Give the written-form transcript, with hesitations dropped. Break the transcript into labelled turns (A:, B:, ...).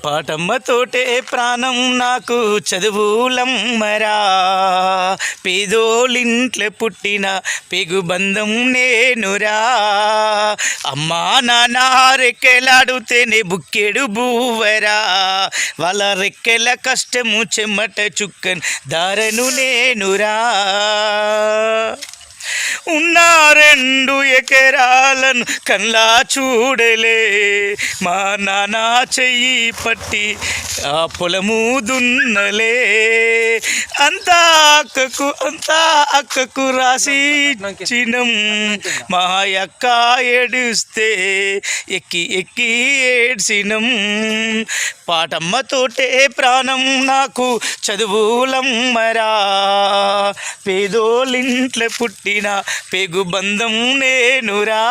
A: పాటమ్మతోటే ప్రాణం నాకు చదువులమ్మరా, పేదోళ్ళింట్లో పుట్టిన పెగుబంధం నేనురా. అమ్మా నాన్న రెక్కెలాడుతేనే బుక్కెడు బూవరా, వాళ్ళ రెక్కెల కష్టము చెమట చుక్కన్ దారను నేనురా. ఉన్న 2 ఎకరాలను కల్లా చూడలే, మా నాన్న చెయ్యి పట్టి ఆ పొలము దున్నలే. అంతా అక్కకు రాసి ఇచ్చినం, మా అక్క ఏడుస్తే ఎక్కి ఏడ్చినం. పాటమ్మతోటే ప్రాణం నాకు చదువులమ్మరా, పేదోళ్ళింట్లో పుట్టిన పెగుబంధం నేనురా.